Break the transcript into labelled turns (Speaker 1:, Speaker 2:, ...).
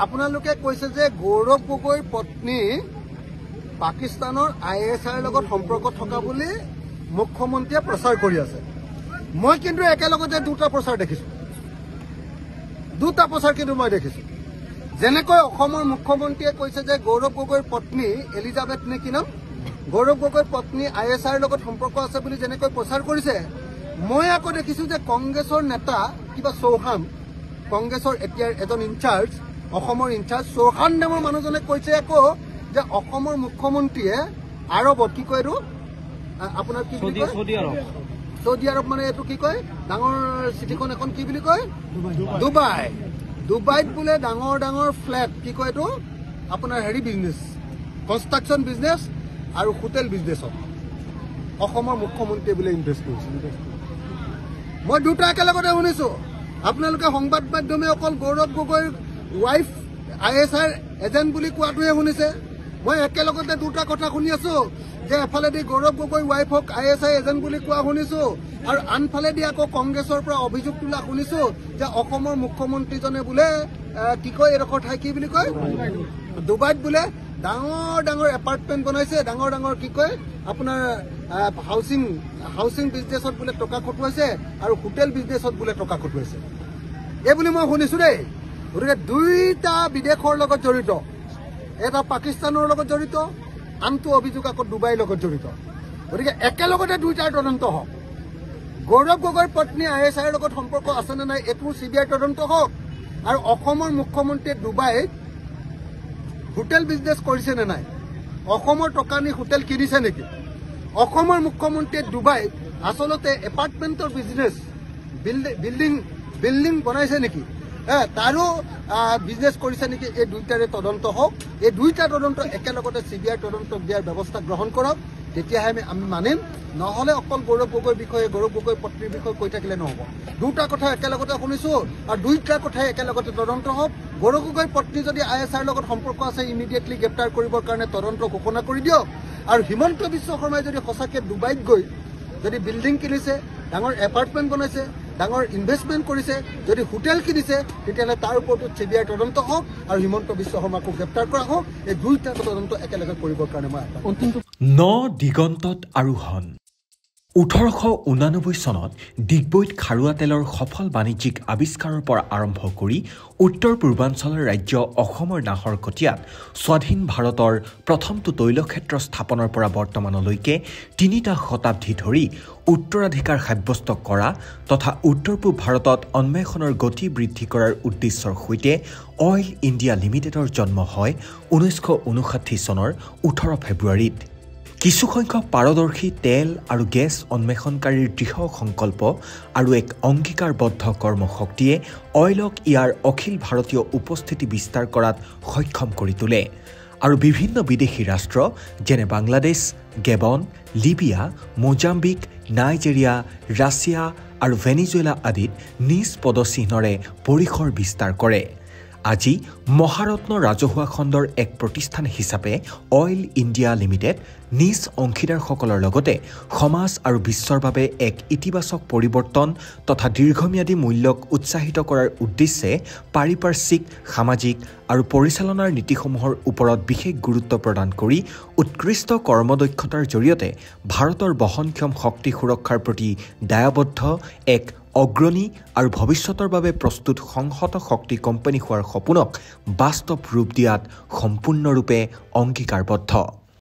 Speaker 1: আপোনালোকে কৈছে যে গৌৰৱ গগৈৰ পত্নী পাকিস্তানৰ ISIৰ লগত সম্পৰ্ক থকা বুলি মুখ্যমন্ত্ৰীয়ে প্ৰচাৰ কৰি আছে। মই কিন্তু একেলগতে দুটা প্ৰচাৰ কিন্তু মই দেখিছো। যেনেকৈ অসমৰ মুখ্যমন্ত্ৰীয়ে কৈছে যে গৌৰৱ গগৈৰ পত্নী এলিজাবেথ নে কি নাম, গৌৰৱ গগৈৰ পত্নী ISIৰ লগত সম্পৰ্ক আছে বুলি যেনেকৈ প্ৰচাৰ কৰিছে, মই আকৌ দেখিছো যে কংগ্ৰেছৰ নেতা কিবা চৌহান, কংগ্ৰেছৰ এতিয়াৰ এজন ইনচাৰ্জ, অসমৰ ইনচাৰ্জ চৌহান নামৰ মানুহজনে কৈছে আকৌ যে অসমৰ মুখ্যমন্ত্ৰীয়ে আৰবত কি কয়, আপোনাৰ কি বুলি কয়, সৌদি আৰব মানে এইটো কি কয়, ডাঙৰ চিটিখন এখন কি বুলি কয়, ডুবাইত বোলে ডাঙৰ ফ্লেট কি কয় এইটো আপোনাৰ বিজনেছ, কনষ্ট্ৰাকশ্যন বিজনেছ আৰু হোটেল বিজনেছত অসমৰ মুখ্যমন্ত্ৰীয়ে বোলে ইনভেষ্ট কৰিছে। মই দুটা একেলগতে শুনিছো। আপোনালোকে সংবাদ মাধ্যমে অকল গৌৰৱ গগৈৰ ৱাইফ ISIৰ এজেণ্ট বুলি কোৱাটোহে শুনিছে। মই একেলগতে দুটা কথা শুনি আছো যে এফালেদি গৌৰৱ গগৈৰ ৱাইফক ISI এজেণ্ট বুলি কোৱা শুনিছো, আৰু আনফালেদি আকৌ কংগ্ৰেছৰ পৰা অভিযোগ তোলা শুনিছো যে অসমৰ মুখ্যমন্ত্ৰীজনে বোলে কি কয়, এডোখৰ ঠাই কি বুলি কয়, ডুবাইত বোলে ডাঙৰ এপাৰ্টমেণ্ট বনাইছে, ডাঙৰ কি কয় আপোনাৰ হাউচিং বিজনেছত বোলে টকা খটুৱাইছে আৰু হোটেল বিজনেছত বোলে টকা খটুৱাইছে, এই বুলি মই শুনিছো দেই। গতিকে দুইটা বিদেশৰ লগত জড়িত, এটা পাকিস্তানৰ লগত জড়িত, আনটো অভিযোগ আকৌ ডুবাইৰ লগত জড়িত। গতিকে একেলগতে দুইটাৰ তদন্ত হওক। গৌৰৱ গগৈৰ পত্নী ISIৰ লগত সম্পৰ্ক আছে নে নাই এইটো CBI তদন্ত হওক, আৰু অসমৰ মুখ্যমন্ত্ৰীয়ে ডুবাইত হোটেল বিজনেছ কৰিছে নে নাই, অসমৰ টকা নি হোটেল কিনিছে নেকি, অসমৰ মুখ্যমন্ত্ৰীয়ে ডুবাইত আচলতে এপাৰ্টমেণ্টৰ বিজনেছ বিল্ডিং বনাইছে নেকি, তাৰো বিজনেছ কৰিছে নেকি, এই দুইটাৰে তদন্ত হওক। এই দুইটা তদন্ত একেলগতে CBI তদন্ত দিয়াৰ ব্যৱস্থা গ্ৰহণ কৰক, তেতিয়াহে আমি মানিম। নহ'লে অকল গৌৰৱ গগৈৰ বিষয়ে, গৌৰৱ গগৈৰ পত্নীৰ বিষয়ে কৈ থাকিলে নহ'ব। দুটা কথা একেলগতে শুনিছো আৰু দুইটা কথাই একেলগতে তদন্ত হওক। গৌৰৱ গগৈৰ পত্নী যদি ISIৰ লগত সম্পৰ্ক আছে, ইমিডিয়েটলি গ্ৰেপ্তাৰ কৰিবৰ কাৰণে তদন্ত ঘোষণা কৰি দিয়ক। আৰু হিমন্ত বিশ্ব শৰ্মাই যদি সঁচাকৈ ডুবাইত গৈ যদি বিল্ডিং কিনিছে, ডাঙৰ এপাৰ্টমেণ্ট বনাইছে, ডাঙৰ ইনভেষ্টমেণ্ট কৰিছে, যদি হোটেল কিনিছে, তেতিয়াহ'লে তাৰ ওপৰতো CBI তদন্ত হওক আৰু হিমন্ত বিশ্ব শৰ্মাকো গ্ৰেপ্তাৰ কৰা হওক। এই দুইটা তদন্ত একেলগে কৰিবৰ কাৰণে মই
Speaker 2: ন দিগন্তত আৰোহণ। 1889 চনত ডিগবৈত খাৰুৱা তেলৰ সফল বাণিজ্যিক আৱিষ্কাৰৰ পৰা আৰম্ভ কৰি উত্তৰ পূৰ্বাঞ্চলৰ ৰাজ্য অসমৰ নাহৰকটীয়াত স্বাধীন ভাৰতৰ প্ৰথমটো তৈলক্ষেত্ৰ স্থাপনৰ পৰা বৰ্তমানলৈকে 3টা শতাব্দী ধৰি উত্তৰাধিকাৰ সাব্যস্ত কৰা তথা উত্তৰ পূব ভাৰতত অন্বেষণৰ গতি বৃদ্ধি কৰাৰ উদ্দেশ্যৰ সৈতে অইল ইণ্ডিয়া লিমিটেডৰ জন্ম হয় 1959 চনৰ 18 ফেব্ৰুৱাৰীত। কিছুসংখ্যক পাৰদৰ্শী তেল আৰু গেছ অন্বেষণকাৰীৰ দৃঢ় সংকল্প আৰু এক অংগীকাৰবদ্ধ কৰ্মশক্তিয়ে অইলক ইয়াৰ অখিল ভাৰতীয় উপস্থিতি বিস্তাৰ কৰাত সক্ষম কৰি তোলে আৰু বিভিন্ন বিদেশী ৰাষ্ট্ৰ যেনে Bangladesh, Gabon, Libya, Mozambique, Nigeria, Russia আৰু ভেনিজুৱেলা আদিত নিজ পদচিহ্নৰে পৰিসৰ বিস্তাৰ কৰে। আজি মহাৰত্ন ৰাজহুৱা খণ্ডৰ এক প্ৰতিষ্ঠান হিচাপে অইল ইণ্ডিয়া লিমিটেড নিজ অংশীদাৰসকলৰ লগতে সমাজ আৰু বিশ্বৰ বাবে এক ইতিবাচক পৰিৱৰ্তন তথা দীৰ্ঘম্যাদী মূল্যক উৎসাহিত কৰাৰ উদ্দেশ্যে পাৰিপাৰ্শ্বিক, সামাজিক আৰু পৰিচালনাৰ নীতিসমূহৰ ওপৰত বিশেষ গুৰুত্ব প্ৰদান কৰি উৎকৃষ্ট কৰ্মদক্ষতাৰ জৰিয়তে ভাৰতৰ বহনক্ষম শক্তি সুৰক্ষাৰ প্ৰতি দায়বদ্ধ এক অগ্ৰণী আৰু ভৱিষ্যতৰ বাবে প্ৰস্তুত সংহত শক্তি কোম্পানী হোৱাৰ সপোনক বাস্তৱ ৰূপ দিয়াত সম্পূৰ্ণৰূপে অংগীকাৰবদ্ধ।